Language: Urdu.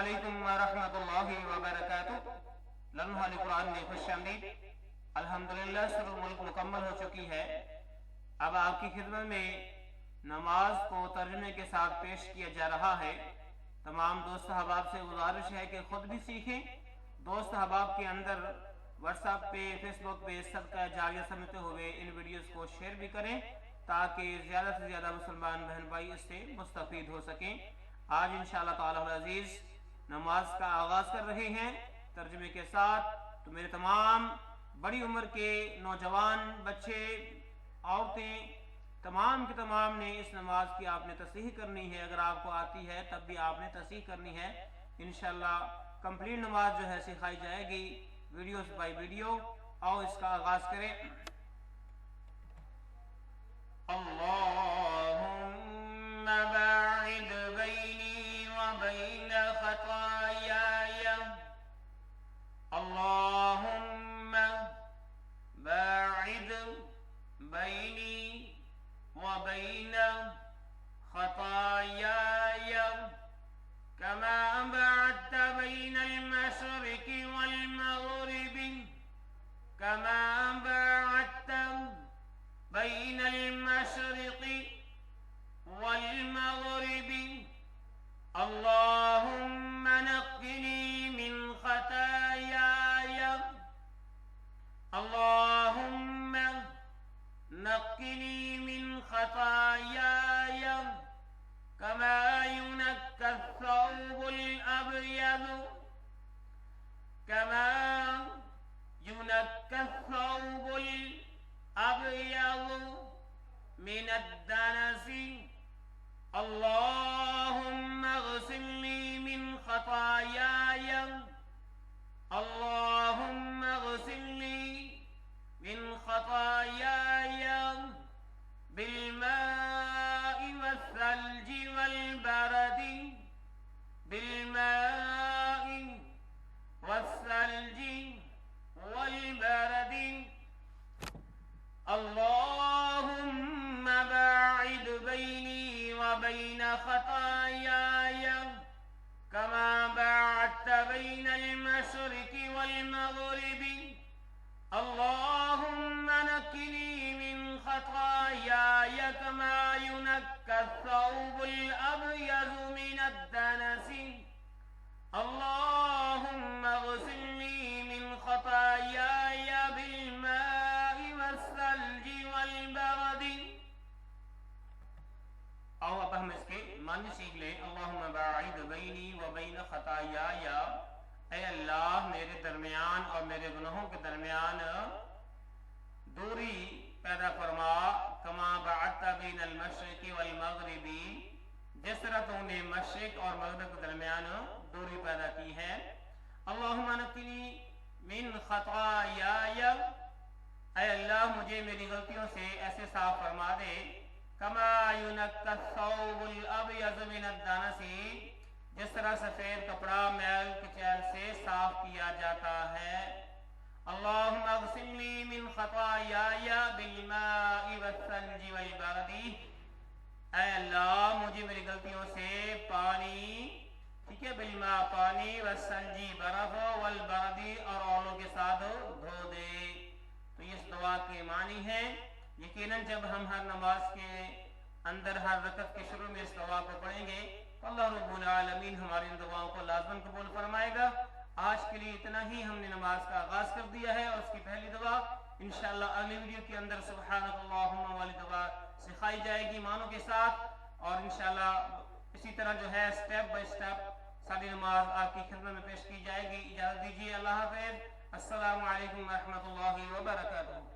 علیکم ورحمۃ اللہ وبرکاتہ۔ لمحہ قرآن میں خوش آمدید۔ الحمدللہ سر ملک مکمل ہو چکی ہے۔ اب آپ کی خدمت میں نماز کو ترجمے کے ساتھ پیش کیا جا رہا ہے۔ تمام دوست احباب سے گزارش ہے کہ خود بھی سیکھیں، دوست احباب کے اندر واٹس ایپ پہ، فیس بک پہ صدقہ جاریہ سمجھتے ہوئے ان ویڈیوز کو شیئر بھی کریں تاکہ زیادہ سے زیادہ مسلمان بہن بھائی اس سے مستفید ہو سکیں۔ آج انشاءاللہ تعالی العزیز نماز کا آغاز کر رہے ہیں ترجمے کے ساتھ۔ تو میرے تمام بڑی عمر کے نوجوان، بچے، عورتیں، تمام کے تمام نے اس نماز کی آپ نے تصحیح کرنی ہے۔ اگر آپ کو آتی ہے تب بھی آپ نے تصحیح کرنی ہے۔ انشاءاللہ کمپلیٹ نماز جو ہے سکھائی جائے گی ویڈیوز بائی ویڈیو۔ آؤ اس کا آغاز کریں۔ اللہم باعد بینی وبین خطایای، اللہم باعد بینی وبین خطایای کما بعدت بین المشرق والمغرب، کما بعدت بین المشرق والمغرب، اللہم نقنی من خطایای، اللہم نقنی من خطایای کما ینقی الثوب الابیض، کما ینقی الثوب الابیض من الدنس، اللہم اغسلنی من خطایای، اللہم اغسلنی من خطایای بالماء والثلج والبرد، بالماء والثلج والبرد، اللہم باعد بینی وبین خطایای کما باعدت بین المشرق والمغرب، اللہم نقنی من خطایای کما ینقی الثوب الابیض من الدنس، اللہم اغسلنی من خطایای بالماء والثلج والبرد۔ آؤ اب ہم اس کے معنی سیکھ لیں۔ اللہم باعد بینی وبین خطایای، اے اللہ میرے درمیان اور میرے گناہوں کے درمیان دوری پیدا فرما، کما بعدت بین المشرق والمغرب، جس طرح تو نے مشرق اور مغرب کے درمیان دوری پیدا کی ہے۔ اللہم نقنی من خطایای، اے اللہ مجھے میری غلطیوں سے ایسے صاف فرما دے، کما ینقی الثوب الابیض من الدنس، جس طرح سفید کپڑا میل کچیل سے صاف کیا جاتا ہے۔ اللہم اغسلنی من خطایای بالماء والثلج والبرد، اے اللہ مجھے میری غلطیوں سے پانی، ٹھیک ہے، بالماء پانی، والثلج برف، والبرد اور اولوں کے ساتھ دھو دے۔ تو یہ اس دعا کے معنی ہے۔ یقیناً جب ہم ہر نماز کے اندر ہر رکعت کے شروع میں اس دعا کو پڑھیں گے تو اللہ رب العالمین ہماری ان دعاؤں کو لازماً قبول فرمائے گا۔ آج کے لیے اتنا ہی، ہم نے نماز کا آغاز کر دیا ہے اور اس کی پہلی دعا انشاءاللہ اگلی ویڈیو کے اندر سبحانک اللہم والی دعا سکھائی جائے گی معنوں کے ساتھ، اور انشاءاللہ اسی طرح جو ہے سٹیپ بائی سٹیپ ساری نماز آپ کی خدمت میں پیش کی جائے گی۔ اجازت دیجیے، اللہ حافظ، السلام علیکم ورحمۃ اللہ وبرکاتہ۔